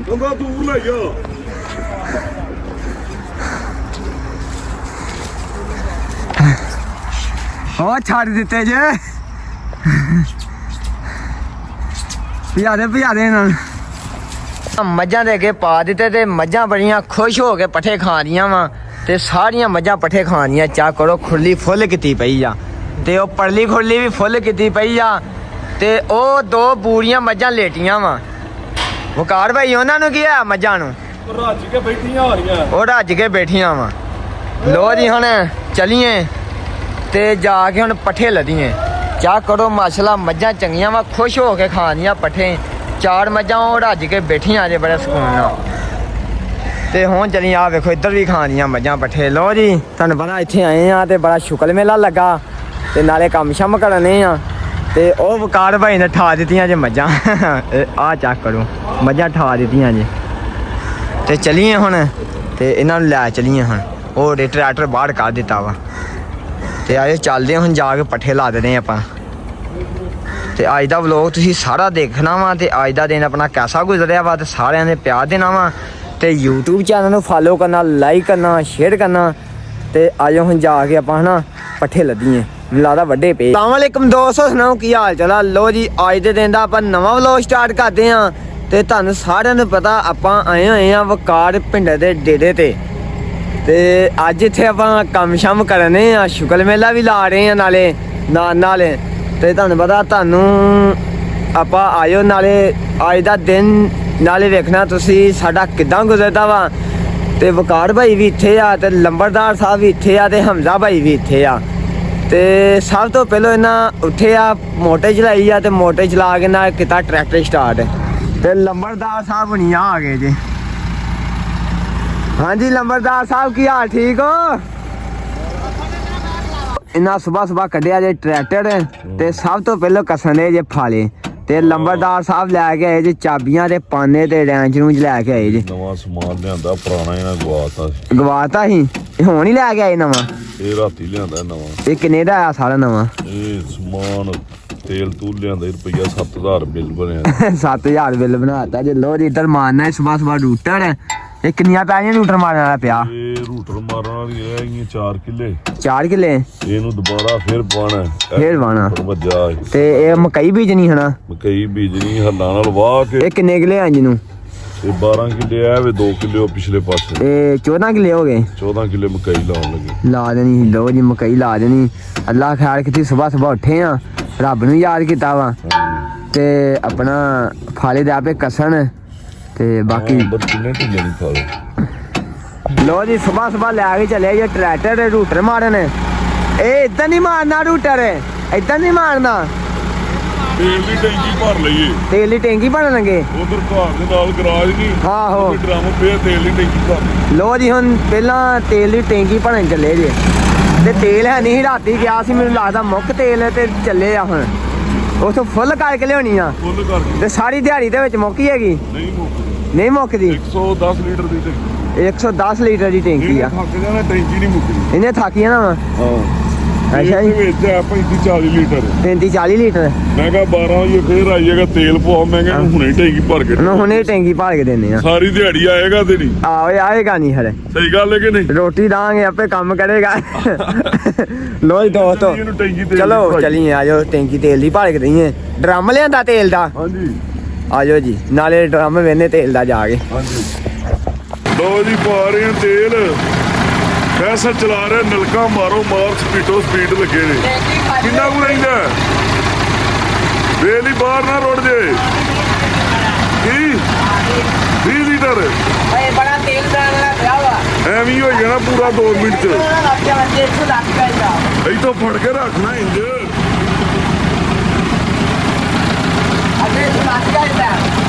ਬੰਦਾ ਦੂਰ ਲੈ ਗਿਆ ਉਹ ਛੱਡ ਦਿੱਤੇ ਜੇ ਪਿਆ ਦੇ ਇਹਨਾਂ ਨੂੰ ਮੱਝਾਂ ਦੇ ਅੱਗੇ ਪਾ ਦਿੱਤੇ ਤੇ ਮੱਝਾਂ ਬੜੀਆਂ ਖੁਸ਼ ਹੋ ਕੇ ਪੱਠੇ ਖਾ ਰਹੀਆਂ ਵਾ ਤੇ ਸਾਰੀਆਂ ਮੱਝਾਂ ਪੱਠੇ ਖਾਣੀਆਂ ਚਾ ਕਰੋ ਖੁਰਲੀ ਫੁੱਲ ਕੀਤੀ ਪਈ ਆ ਤੇ ਉਹ ਪਰਲੀ ਖੁਰਲੀ ਵੀ ਫੁੱਲ ਕੀਤੀ ਪਈ ਆ ਤੇ ਉਹ ਦੋ ਬੂਰੀਆਂ ਮੱਝਾਂ ਲੇਟੀਆਂ ਵਾ ਵਕਾਰ ਭਾਈ ਉਹਨਾਂ ਨੂੰ ਕੀ ਆ ਮੱਝਾਂ ਨੂੰ ਰੱਜ ਕੇ ਬੈਠੀਆਂ ਹੋ ਰਹੀਆਂ ਉਹ ਰੱਜ ਕੇ ਬੈਠੀਆਂ ਵਾ ਲੋ ਜੀ ਹੁਣ ਚਲੀਏ ਤੇ ਜਾ ਕੇ ਹੁਣ ਪੱਠੇ ਲੱਦੀਏ ਚਾਹ ਕਰੋ ਮਾਸ਼ਾਅੱਲਾ ਮੱਝਾਂ ਚੰਗੀਆਂ ਵਾ ਖੁਸ਼ ਹੋ ਕੇ ਖਾਣੀਆਂ ਪੱਠੇ ਚਾਰ ਮੱਝਾਂ ਉਹ ਰੱਜ ਕੇ ਬੈਠੀਆਂ ਜੇ ਬੜੇ ਸਕੂਨ ਨਾਲ ਤੇ ਹੁਣ ਚਲੀ ਆ ਵੇਖੋ ਇੱਧਰ ਵੀ ਖਾਣੀਆਂ ਮੱਝਾਂ ਪੱਠੇ ਲੋ ਜੀ ਤੁਹਾਨੂੰ ਪਤਾ ਇੱਥੇ ਆਏ ਆ ਤੇ ਬੜਾ ਸ਼ੁਕਰ ਮੇਲਾ ਲੱਗਾ ਤੇ ਨਾਲੇ ਕੰਮ ਸ਼ਮ ਕਰਨੇ ਆ ਤੇ ਉਹ ਵਕਾਰ ਭਾਈ ਨੇ ਠਾ ਦਿੱਤੀਆਂ ਜੇ ਮੱਝਾਂ ਆ ਚੱਕ ਕਰੋ ਮੱਝਾਂ ਠਾ ਦਿੱਤੀਆਂ ਜੇ ਤੇ ਚਲੀਏ ਹੁਣ ਤੇ ਇਹਨਾਂ ਨੂੰ ਲੈ ਚਲੀਏ ਹੁਣ ਉਹ ਟਰੈਕਟਰ ਬਾਹਰ ਕੱਢ ਦਿੱਤਾ ਵਾ ਤੇ ਆਏ ਚੱਲਦੇ ਹੁਣ ਜਾ ਕੇ ਪੱਠੇ ਲਾ ਦਿੰਦੇ ਆਪਾਂ ਤੇ ਅੱਜ ਦਾ ਵਲੋਗ ਤੁਸੀਂ ਸਾਰਾ ਦੇਖਣਾ ਵਾ ਤੇ ਅੱਜ ਦਾ ਦਿਨ ਆਪਣਾ ਕੈਸਾ ਗੁਜ਼ਰਿਆ ਵਾ ਤੇ ਸਾਰਿਆਂ ਨੇ ਪਿਆਰ ਦੇਣਾ ਵਾ ਤੇ YouTube ਚੈਨਲ ਨੂੰ ਫਾਲੋ ਕਰਨਾ ਲਾਈਕ ਕਰਨਾ ਸ਼ੇਅਰ ਕਰਨਾ ਤੇ ਆਜੋ ਹੁਣ ਜਾ ਕੇ ਆਪਾਂ ਹਨਾ ਪੱਠੇ ਲੱਦੀਏ ਲਾਦਾ ਵੱਡੇ ਪਏ ਅਸਲਾਮ ਵਾਲੇਕਮ ਦੋਸਤੋ ਸੁਣਾਓ ਕੀ ਹਾਲ ਚਾਲ ਆ ਲੋ ਜੀ ਅੱਜ ਦੇ ਦਿਨ ਦਾ ਆਪਾਂ ਨਵਾਂ ਵਲੋਗ ਸਟਾਰਟ ਕਰਦੇ ਆ ਤੇ ਤੁਹਾਨੂੰ ਸਾਰਿਆਂ ਨੂੰ ਪਤਾ ਆਪਾਂ ਆਏ ਹੋਏ ਆ ਵਕਾਰ ਪਿੰਡ ਦੇ ਡੇਰੇ ਤੇ ਅੱਜ ਇੱਥੇ ਆਪਾਂ ਕੰਮ ਸ਼ਮ ਕਰਨੇ ਆ ਸ਼ੁਕਰ ਮੇਲਾ ਵੀ ਲਾ ਰਹੇ ਆ ਨਾਲੇ ਨਾਲੇ ਤੇ ਤੁਹਾਨੂੰ ਪਤਾ ਤੁਹਾਨੂੰ ਆਪਾਂ ਆਇਓ ਨਾਲੇ ਅੱਜ ਦਾ ਦਿਨ ਨਾਲੇ ਵੇਖਣਾ ਤੁਸੀਂ ਸਾਡਾ ਕਿੱਦਾਂ ਗੁਜ਼ਰਦਾ ਵਾ ਤੇ ਵਕਾਰ ਭਾਈ ਵੀ ਇੱਥੇ ਆ ਤੇ ਲੰਬੜਦਾਰ ਸਾਹਿਬ ਵੀ ਇੱਥੇ ਆ ਤੇ ਹਮਜ਼ਾ ਭਾਈ ਵੀ ਇੱਥੇ ਆ ਤੇ ਸਭ ਤੋਂ ਪਹਿਲਾਂ ਇਹਨਾਂ ਉੱਠੇ ਆ ਮੋਟਰ ਚਲਾਈ ਆ ਤੇ ਮੋਟਰ ਚਲਾ ਕੇ ਨਾ ਕੀਤਾ ਟਰੈਕਟਰ ਸਟਾਰਟ ਤੇ ਲੰਬੜਦਾਰ ਸਾਹਿਬ ਹੁਣੀ ਆ ਗਏ ਜੀ ਹਾਂਜੀ ਲੰਬੜਦਾਰ ਸਾਹਿਬ ਕੀ ਹਾਲ ਠੀਕ ਹੋ ਇਹਨਾਂ ਸੁਬਾਹ ਕੱਢਿਆ ਜੇ ਟਰੈਕਟਰ ਤੇ ਸਭ ਤੋਂ ਪਹਿਲਾਂ ਕਸਣ ਦੇ ਜੇ ਫਾਲੇ ਤੇ ਲੰਬੜਦਾਰ ਸਾਹਿਬ ਲੈ ਕੇ ਆਏ ਜੇ ਚਾਬੀਆਂ ਤੇ ਪਾਨੇ ਤੇ ਰੈਂਚ ਨੂੰ ਲੈ ਕੇ ਆਏ ਜੇ ਨਵਾਂ ਸਮਾਨ ਲਿਆਂਦਾ ਪੁਰਾਣਾ ਇਹਨਾਂ ਗਵਾਤਾ ਸੀ ਹੁਣ ਹੀ ਲੈ ਕੇ ਆਏ ਨਵਾਂ ਇਹ ਰਾਤੀ ਲਿਆਂਦਾ ਨਵਾਂ ਇਹ ਕਿੰਨੇ ਦਾ ਆਇਆ ਸਾਰਾ ਨਵਾਂ ਇਹ ਸਮਾਨ ਤੇਲ ਤੂਲ ਲਿਆਂਦਾ ਰੁਪਈਆ 7000 ਬਿੱਲ ਬਣਿਆ 7000 ਬਿੱਲ ਬਣਾਤਾ ਜੇ ਲੋ ਜੀ ਇੱਧਰ ਮਾਰਨਾ ਸੁਬਾਹ ਰੂਟਰ ਇਹ ਕਿੰਨੀਆਂ ਪੈਣੀਆਂ ਰੂਟਰ ਮਾਰਨ ਵਾਲਾ ਪਿਆ ਇਹ ਰੂਟਰ ਮਾਰਨ ਵਾਲੀ ਰਹਿ ਗਈਆਂ 4 ਕਿੱਲੇ 4 ਕਿੱਲੇ ਇਹਨੂੰ ਦੁਬਾਰਾ ਫੇਰ ਪਾਣਾ ਵੱਜਾ ਤੇ ਇਹ ਮਕਈ ਬੀਜਣੀ ਹਨਾ ਮਕਈ ਬੀਜਣੀ ਹੱਲਾਂ ਨਾਲ ਵਾਹ ਕੇ ਇਹ ਕਿੰਨੇ ਕਿੱਲੇ ਆਂਜ ਨੂੰ ਇਹ 12 ਕਿੱਲੇ ਆ ਵੇ 2 ਕਿੱਲੇ ਉਹ ਪਿਛਲੇ ਪਾਸੇ ਇਹ 14 ਕਿੱਲੇ ਹੋ ਗਏ 14 ਕਿੱਲੇ ਮਕਈ ਲਾਉਣ ਲੱਗੇ ਲਾ ਦੇਣੀ ਲੋ ਜੀ ਮਕਈ ਲਾ ਦੇਣੀ ਅੱਲਾ ਖੈਰ ਕੀਤੀ ਸੁਬਾਹ ਉੱਠੇ ਆ ਰੱਬ ਨੂੰ ਯਾਦ ਕੀਤਾ ਵਾ ਤੇ ਆਪਣਾ ਫਾਲੇ ਦੇ ਆਪੇ ਕਸਣ ਤੇ ਬਾਕੀ ਕਿੰਨੇ ਢਿੱਲੇ ਨਹੀਂ ਖਾ ਲੋ ਜੀ ਸੁਬਾਹ ਲੈ ਕੇ ਚੱਲੇ ਜੇ ਟਰੈਕਟਰ ਰੂਟਰ ਮਾਰਨ ਇਹ ਇਦਾਂ ਨਹੀਂ ਮਾਰਨਾ ਰੂਟਰ ਇਦਾਂ ਨਹੀਂ ਮਾਰਨਾ ਤੇਲ ਦੀ ਟੈਂਕੀ ਭਰ ਲਈਏ ਤੇਲ ਦੀ ਟੈਂਕੀ ਭਰਨ ਲੱਗੇ ਉਧਰ ਘਰ ਦੇ ਨਾਲ ਗਰਾਜ ਨਹੀਂ ਆਹੋ ਡਰਮ ਪਿਆ ਤੇਲ ਦੀ ਟੈਂਕੀ ਭਰ ਲੋ ਜੀ ਹੁਣ ਪਹਿਲਾਂ ਤੇਲ ਦੀ ਟੈਂਕੀ ਭਰਨ ਚੱਲੇ ਜੇ ਤੇ ਤੇਲ ਹੈ ਨਹੀਂ ਰਾਤੀ ਗਿਆ ਸੀ ਮੈਨੂੰ ਲੱਗਦਾ ਮੁੱਕ ਤੇਲ ਤੇ ਚੱਲੇ ਆ ਹੁਣ ਉਥੋਂ ਫੁੱਲ ਕਰਕੇ ਲਿਆਉਣੀ ਆ ਫੁੱਲ ਕਰਕੇ ਤੇ ਸਾਰੀ ਦਿਹਾੜੀ ਦੇ ਵਿੱਚ ਮੁੱਕੀ ਹੈਗੀ ਨਹੀਂ ਮੁੱਕਦੀ 110 ਲੀਟਰ ਦੀ ਟੈਂਕੀ 110 ਲੀਟਰ ਦੀ ਟੈਂਕੀ ਆ ਥੱਕ ਜਾਣਾ ਟੈਂਕੀ ਨਹੀਂ ਮੁੱਕਦੀ ਇਹਨੇ ਥਾਕੀਆਂ ਨਾ ਵਾ ਹਾਂ ਅੱਛਾ ਜੀ ਵਿੱਚ ਆ 35-40 ਲੀਟਰ 35-40 ਲੀਟਰ ਮੈਂ ਕਿਹਾ 12 ਵਜੇ ਫੇਰ ਆਈਏਗਾ ਤੇਲ ਪਵਾ ਮੈਂ ਕਿਹਾ ਹੁਣੇ ਟੈਂਕੀ ਭਰ ਕੇ ਹੁਣੇ ਟੈਂਕੀ ਭਰ ਕੇ ਦਿੰਦੇ ਆ ਸਾਰੀ ਦਿਹਾੜੀ ਆਏਗਾ ਤੇ ਨਹੀਂ ਆਏਗਾ ਨਹੀਂ ਹਲੇ ਸਹੀ ਗੱਲ ਹੈ ਕਿ ਨਹੀਂ ਰੋਟੀ ਦਾਂਗੇ ਆਪੇ ਕੰਮ ਕਰੇਗਾ ਲੋ ਦੋਸਤੋ ਚਲੋ ਚਲੀਏ ਆਜੋ ਟੈਂਕੀ ਤੇਲ ਦੀ ਭਰ ਕੇ ਦਈਏ ਡਰਮ ਲਿਆਂਦਾ ਤੇਲ ਦਾ ਹਾਂਜੀ ਆਜੋ ਜੀ ਨਾਲੇ ਡਰਮ ਵੇਨੇ ਤੇਲ ਦਾ ਜਾ ਕੇ ਹਾਂਜੀ ਲੋ ਜੀ ਪਾ ਰਹੇ ਆ ਤੇਲ ਐਸਾ ਚਲਾ ਰਿਹਾ ਨਲਕਾ ਮਾਰੋ ਮਾਰ ਸਪੀਡ ਲੱਗੇ ਨੇ ਕਿੰਨਾ ਕੁ ਰਹਿੰਦਾ ਵੇਲੀ ਬਾਹਰ ਨਾ ਰੁੜ ਜੇ ਕੀ 20 ਲੀਟਰ ਬੜਾ ਤੇਲ ਦਾਣਾ ਪਿਆ ਵਾ ਐਵੇਂ ਹੀ ਹੋ ਜਾਣਾ ਪੂਰਾ 2 ਮਿੰਟ ਚ ਇੱਥੋਂ ਫੜ ਕੇ ਰੱਖਣਾ ਇੰਜ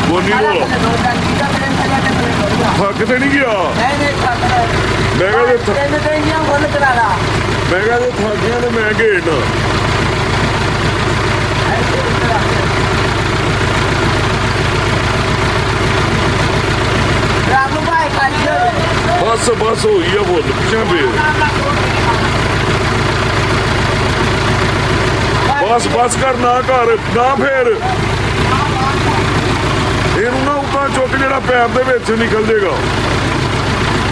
ਬੋਨੀ ਬੋਲ ਥੱਕ ਤੇ ਨਹੀਂ ਗਿਆ ਮੈਂ ਕਿਹਾ ਜੇ ਥੱਕਿਆ ਤੇ ਮੈਂ ਘੇਟ ਬਸ ਹੋਈ ਆ ਬੋਲ ਪਿੱਛੇ ਫੇਰ ਬਸ ਕਰ ਨਾ ਕਰ ਨਾ ਫੇਰ ਇਹਨੂੰ ਨਾ ਤਾਂ ਚੁੱਕ ਜਿਹੜਾ ਪੈਰ ਦੇ ਵਿੱਚ ਨਿਕਲ ਜੇਗਾ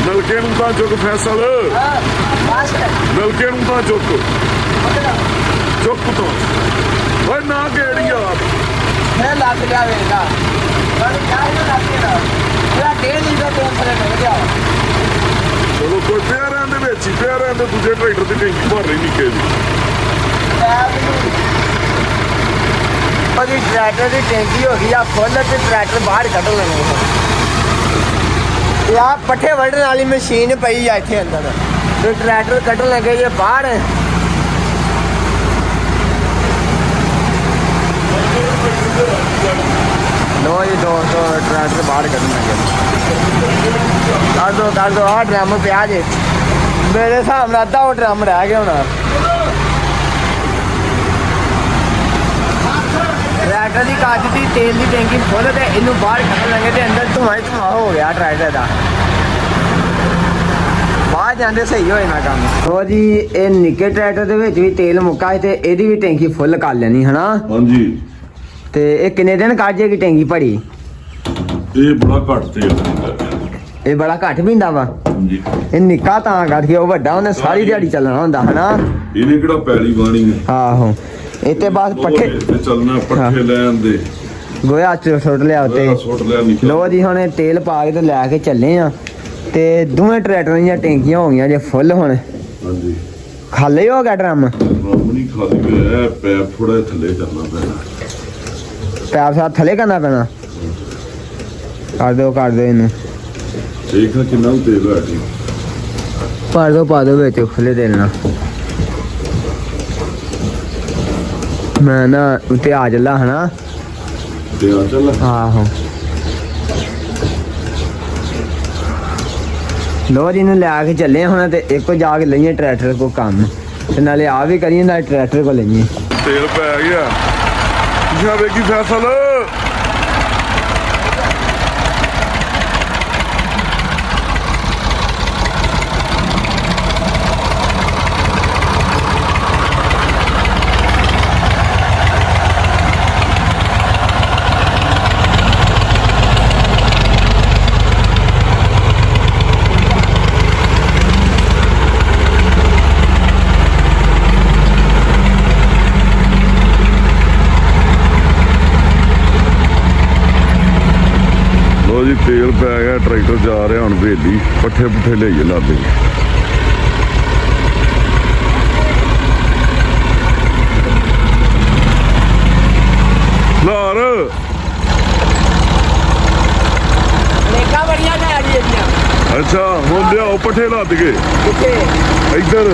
ਨਲਕੇ ਨੂੰ ਤਾਂ ਚੁੱਕ ਫੈਸਲ बस ਨਲਕੇ ਨੂੰ ਤਾਂ ਚੁੱਕ ਤੋਂ ਓਏ ਨਾ ਗੇੜੀ ਯਾਰ फिर लग जाएगा पर क्या है लग गया पूरा 1.5 लीटर तेल थले निकल गया ਚਲੋ ਕੋਈ ਪਿਆਰਿਆਂ ਦੇ ਵਿੱਚ ਹੀ ਪਿਆਰਿਆਂ ਦੇ ਦੂਜੇ ਟਰੈਕਟਰ ਦੀ ਟੈਂਕੀ ਭਰ ਰਹੀ ਨਿੱਕੇ ਜੀ ਉਹਦੀ ਟਰੈਕਟਰ ਦੀ ਟੈਂਕੀ ਹੋ ਗਈ ਆ ਫੁੱਲ ਤੇ ਟਰੈਕਟਰ ਬਾਹਰ ਕੱਢ ਲੈਣਾ ਯਾ ਪੱਠੇ ਵੱਢਣ ਵਾਲੀ ਮਸ਼ੀਨ ਪਈ ਆ ਇੱਥੇ ਅੰਦਰ ਤੇ ਟਰੈਕਟਰ ਕੱਢਣ ਲੱਗੇ ਜੇ ਬਾਹਰ ਲੋ ਜੀ ਦੋਸਤੋ ਟਰੈਕਟਰ ਬਾਹਰ ਕੱਢਣ ਲੱਗੇ ਕਰ ਦੋ ਆਹ ਡਰਮ ਪਿਆ ਜੇ ਮੇਰੇ ਹਿਸਾਬ ਨਾਲ ਅੱਧਾ ਉਹ ਡਰਮ ਰਹਿ ਗਿਆ ਹੋਣਾ ਟਰੈਕਟਰ ਦੀ ਕੱਜ ਦੀ ਤੇਲ ਦੀ ਟੈਂਕੀ ਫੁੱਲ ਤੇ ਇਹਨੂੰ ਬਾਹਰ ਕੱਢਣ ਲੱਗੇ ਤੇ ਅੰਦਰ ਧੂਆਂ ਹੀ ਧੂਆਂ ਹੋ ਗਿਆ ਟਰੈਕਟਰ ਦਾ ਬਾਹਰ ਜਾਂਦੇ ਸਹੀ ਹੋਏ ਨਾ ਕੰਮ ਸੋ ਜੀ ਇਹ ਨਿੱਕੇ ਟਰੈਕਟਰ ਦੇ ਵਿੱਚ ਵੀ ਤੇਲ ਮੁੱਕਾ ਤੇ ਇਹਦੀ ਵੀ ਟੈਂਕੀ ਫੁੱਲ ਕਰ ਲੈਣੀ ਹਨਾ ਹਾਂਜੀ ਤੇ ਇਹ ਕਿੰਨੇ ਦਿਨ ਕੱਢ ਜੇਗੀ ਟੈਂਕੀ ਭਰੀ ਇਹ ਬੜਾ ਘੱਟ ਤੇਲ ਦਿੰਦਾ ਇਹ ਬੜਾ ਘੱਟ ਪੀਂਦਾ ਵਾ ਹਾਂਜੀ ਇਹ ਨਿੱਕਾ ਤਾਂ ਕਰਕੇ ਉਹ ਵੱਡਾ ਉਹਨੇ ਸਾਰੀ ਦਿਹਾੜੀ ਚੱਲਣਾ ਹੁੰਦਾ ਹਨਾ ਇਹਨੇ ਕਿਹੜਾ ਪੈਲੀ ਬਾਣੀ ਹੈ ਆਹੋ ਇੱਥੇ ਬਾਅਦ ਪੱਠੇ ਤੇ ਚੱਲਣਾ ਪੱਠੇ ਲੈਣ ਦੇ ਗੋਇਆ ਚ ਸੁੱਟ ਲਿਆ ਉੱਤੇ ਸੁੱਟ ਲਿਆ ਨਿਕਲ ਲੋ ਜੀ ਹੁਣ ਇਹ ਤੇਲ ਪਾ ਕੇ ਤੇ ਲੈ ਕੇ ਚੱਲੇ ਆ ਤੇ ਦੋਵੇਂ ਟਰੈਕਟਰਾਂ ਦੀਆਂ ਟੈਂਕੀਆਂ ਹੋ ਗਈਆਂ ਜੇ ਫੁੱਲ ਹੁਣ ਹਾਂਜੀ ਖਾਲੀ ਹੋ ਗਿਆ ਡਰਮ ਰਾਮਣੀ ਖਾਲੀ ਹੋਇਆ ਪੈਰ ਥੋੜਾ ਥੱਲੇ ਕਰਨਾ ਪੈਣਾ ਪੈਰ ਸਾਥ ਥੱਲੇ ਕਰਨਾ ਪੈਣਾ ਕਰ ਦਿਓ ਇਹਨੂੰ ਦੇਖ ਕਿੰਨਾ ਕੁ ਤੇਲ ਹੈ ਜੀ ਪਾ ਦੋ ਵਿੱਚ ਖੁੱਲੇ ਦੇ ਲੈਣਾ ਮੈਂ ਨਾ ਉੱਤੇ ਆ ਚੱਲਾ ਹਨਾ ਤੇ ਆ ਚੱਲ ਆਹੋ ਲੋ ਜੀ ਨੂੰ ਲੈ ਕੇ ਚੱਲੇ ਹੁਣ ਤੇ ਇੱਕੋ ਜਾ ਕੇ ਲਈਏ ਟਰੈਕਟਰ ਕੋ ਕੰਮ ਤੇ ਨਾਲੇ ਆ ਵੀ ਕਰੀਏ ਨਾਲੇ ਟਰੈਕਟਰ ਕੋ ਲਈਏ ਤੇਲ ਪੈ ਗਿਆ ਜਾਵੇ ਕੀ ਫੈਸਲ ਜੀ ਤੇਲ ਪੈ ਗਿਆ ਟਰੈਕਟਰ ਜਾ ਰਿਹਾ ਹੁਣ ਵੇਲੀ ਪੱਠੇ ਪੁੱਠੇ ਲਈਏ ਲਾਦੇ ਲਾਰ लेका बढ़िया ना आ गई ਅੱਛਾ ਹੁਣ ਲਿਆਓ ਪੱਠੇ ਲੱਦ ਕੇ किथे ਇੱਧਰ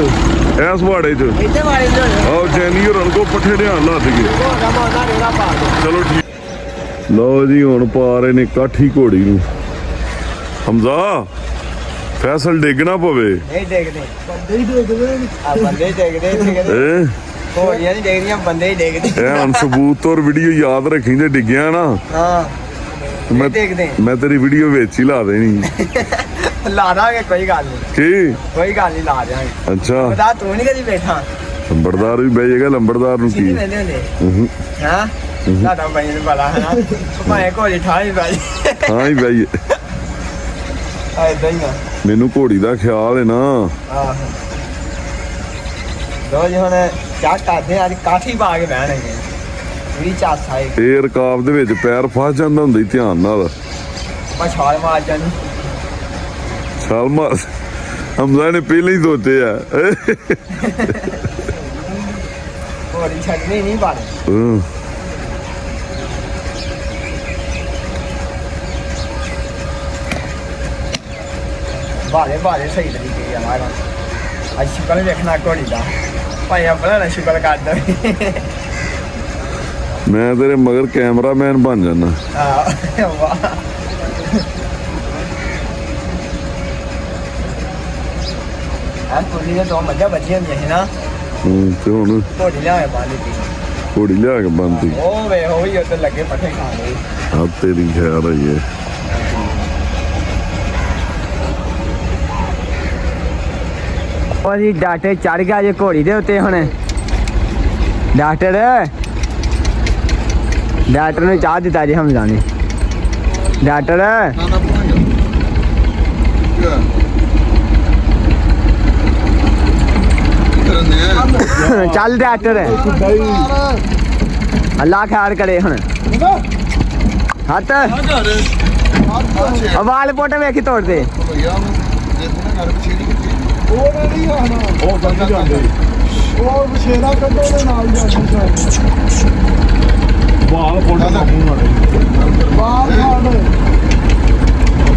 ਐਸ ਵਾੜੇ 'ਚ इतने मारे जो ਆਓ ਜੈਨੀ ਹੋਰਾਂ ਕੋ ਪੱਠੇ ਲਿਆਣ ਲੱਦ ਕੇ वो गमा ना रेड़ा पा दो ਚਲੋ ਠੀਕ ਲਓ ਜੀ ਹੁਣ ਪਾ ਰਹੇ ਨੇ ਕਾਠੀ ਘੋੜੀ ਨੂੰ ਹਮਜ਼ਾ ਫੈਸਲ ਡਿੱਗ ਨਾ ਪਵੇ ਨਹੀਂ ਦੇਖਦੇ ਬੰਦੇ ਹੀ ਦੇਖਦੇ ਆ ਬੰਦੇ ਦੇਖਦੇ ਹੈਂ? ਘੋੜੀਆਂ ਨਹੀਂ ਦੇਖਦੀਆਂ ਬੰਦੇ ਹੀ ਦੇਖਦੇ ਇਹ ਹੁਣ ਸਬੂਤ ਔਰ ਵੀਡੀਓ ਯਾਦ ਰੱਖੀ ਜੇ ਡਿੱਗਿਆ ਨਾ ਹਾਂ ਮੈਂ ਦੇਖਦੇ ਮੈਂ ਤੇਰੀ ਵੀਡੀਓ ਵਿੱਚ ਹੀ ਲਾ ਦੇਣੀ ਲਾ ਦਾਂਗੇ ਕੋਈ ਗੱਲ ਨਹੀਂ ਕੀ ਕੋਈ ਗੱਲ ਨਹੀਂ ਲਾ ਦਿਆਂਗੇ ਅੱਛਾ ਬਤਾ ਤੂੰ ਨਹੀਂ ਕਦੀ ਬੈਠਾ ਲੰਬੜਦਾਰ ਵੀ ਬਹਿ ਜਾਏਗਾ ਲੰਬੜਦਾਰ ਨੂੰ ਕੀ ਕੀ ਲੈਂਦੇ ਹੁੰਦੇ ਹੂੰ ਹਾਂ ਸਾਡਾ ਬਾਈ ਨੂੰ ਪਤਾ ਹੈ ਨਾ ਭਾਵੇਂ ਘੋੜੀ ਠਾਈ ਬਾਈ ਹਾਂ ਹੀ ਬਈ ਆ ਇਦਾਂ ਹੀ ਆ ਮੈਨੂੰ ਘੋੜੀ ਦਾ ਖਿਆਲ ਹੈ ਨਾ ਆਹੋ ਦੋ ਜੀ ਹੁਣ ਚਾਹ ਕਰਦੇ ਅੱਜ ਕਾਠੀ ਪਾ ਕੇ ਬਹਿਣਗੇ ਵੀ ਚਾਸਾ ਹੈ ਇਹ ਰਕਾਬ ਦੇ ਵਿੱਚ ਪੈਰ ਫਸ ਜਾਂਦਾ ਹੁੰਦਾ ਈ ਧਿਆਨ ਨਾਲ ਮੈਂ ਛਾਲ ਮਾਰ ਜਾਣੀ ਛਾਲ ਮਾਰ ਹਮਜ਼ਾ ਨੇ ਪਹਿਲਾਂ ਹੀ ਸੋਚੇ ਆ ਘੋੜੀ ਛੱਡਣੀ ਨਹੀਂ ਬਾੜ ਹੂੰ ਬਾਲੇ ਸਹੀ ਤਰੀਕੇ ਆ ਮਾਰਾ ਅੱਜ ਸ਼ੁਕਰ ਵੇਖਣਾ ਘੋੜੀ ਦਾ ਭਾਈ ਆਪਣਾ ਨਾ ਸ਼ੁਕਰ ਕਰ ਦੇ ਮੈਂ ਤੇਰੇ ਮਗਰ ਕੈਮਰਾਮੈਨ ਬਣ ਜਾਣਾ ਆ ਵਾਹ ਆ ਕੋਲੀ ਦੇ ਦੋ ਮੱਝਾਂ ਬੱਚੀਆਂ ਹੁੰਦੀਆਂ ਸੀ ਨਾ ਤੇ ਹੁਣ ਘੋੜੀ ਲਿਆਏ ਬਾਲੀ ਦੀ ਘੋੜੀ ਲਿਆ ਕੇ ਬੰਨਤੀ ਉਹ ਵੇ ਹੋਈ ਉੱਤੇ ਲੱਗੇ ਪੱਠੇ ਖਾਣ ਲਈ ਆ ਤੇਰੀ ਖੈਰ ਹੈ ਇਹ ਉਹ ਜੀ ਡਾਕਟਰ ਚੜ ਗਿਆ ਜੇ ਘੋੜੀ ਦੇ ਉੱਤੇ ਹੁਣ ਡਾਕਟਰ ਨੂੰ ਚਾਹ ਦਿੱਤਾ ਜੀ ਹਮਜ਼ਾ ਨੇ ਡਾਕਟਰ ਨਾ ਨਾ ਪੁੱਛਾਂਗਾ ਕਰਨੇ ਚੱਲ ਡਾਕਟਰ ਅੱਲਾ ਖੈਰ ਕਰੇ ਹੁਣ ਹੱਥ ਵਾਲ ਪੁੱਟ ਵੇਖੀ ਤੋੜਦੇ ਭਈਆ ਨੂੰ ਜੇ ਤੂੰ ਘਰ ਪਿੱਛੇ ਨਹੀਂ ਕੀਤੀ ਉਹ ਨਹੀਂ ਆਣਾ ਉਹ ਬੰਦ ਜਾਂਦੇ ਉਹ ਬਸ਼ੇਰਾ ਕੱਢੋ ਦੇ ਨਾਲ ਜਾਂਦੀ ਸਾਡੀ ਵਾਲ ਫੋਟੋ ਦਾ ਮੂੰਹ ਮਾਰੇ ਬਾਹਰ ਖਾਣ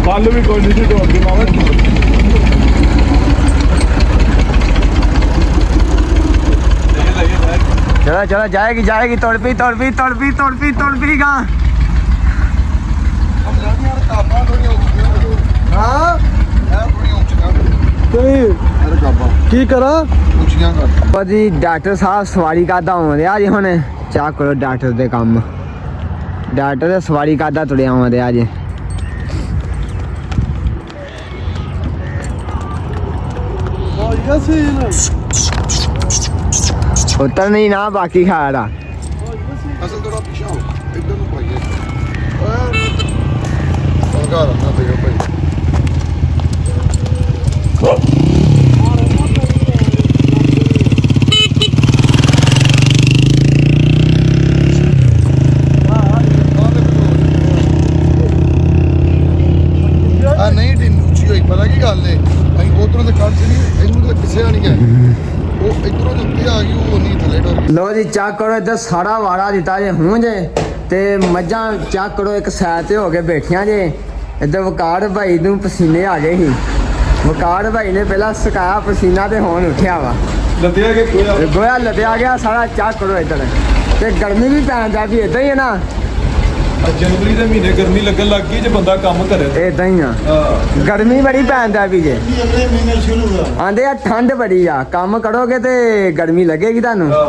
ਕੱਲ ਵੀ ਕੋਈ ਨਹੀਂ ਸੀ ਤੋੜਦੀ ਮਾਵਾ चलो चलो जाएगी जाएगी तड़पी तड़पी तड़पी तड़पी तड़पी गा ਕਾਪਾਂ ਥੋੜੀਆਂ ਉੱਚੀਆਂ ਹਾਂ ਇਹ ਥੋੜੀਆਂ ਉੱਚੀਆਂ ਤੇ ਅਰੇ ਕਾਪਾਂ ਕੀ ਕਰਾਂ ਉੱਚੀਆਂ ਕਰ जी डॉक्टर साहब सवारी करदा आउंदे आज हुण चा करो डॉक्टर दे काम डॉक्टर दे सवारी करदा तुड़े आउंदे आज ਹੋਇਆ ਸੀਨ उतर नहीं ना बाकी खा रहा ਅਸਲ ਥੋੜਾ ਪਿੱਛੇ ਹੋ ਇੱਧਰ ਨੂੰ ਪਾਈਏ ਸੰਗਾ ਰੰਨਾ ਤੇ ਭਾਈ ਆ ਨਹੀਂ ਢਿੰਨ ਉੱਚੀ ਹੋਈ ਪਤਾ ਕੀ ਗੱਲ ਏ ਅਸੀਂ ਉਧਰੋਂ ਤੇ ਕੱਢ ਨਹੀਂ ਇਹਨੂੰ ਤਾਂ ਕਿਸੇ ਆ ਨਹੀਂ ਗਏ ਉਹ ਇਧਰੋਂ ਦੇ ਉੱਤੇ ਆ ਗਈ ਉਹ ਨਹੀਂ ਥੱਲੇ ਡਰ ਗਈ लो जी चेक करो इधर सारा वाड़ा दिता जे हूं जे ते मज्जां चेक करो एक साइड ते हो के बैठियां जे इधर वकार भाई नूं पसीने आ गए ही वकार भाई ने पहला सुकाया पसीना ते हुण उठिया वा ਲੱਦਿਆ ਕਿ ਕੋਈ गोया लदया गया सारा चेक करो इधर ते गर्मी भी पैन जा भी इदां ही है ना ਜਨਵਰੀ ਦੇ ਮਹੀਨੇ ਗਰਮੀ ਲੱਗਣ ਲੱਗ ਗਈ ਜੇ ਬੰਦਾ ਕੰਮ ਕਰੇ इदां ही आ ਹਾਂ गर्मी बड़ी पैन जा भी जे ਅਗਲੇ ਮਹੀਨੇ ਸ਼ੁਰੂ ਹੋਇਆ आंदे आ ठंड बड़ी आ काम करोगे ते गर्मी लगेगी तुहानू ਹਾਂ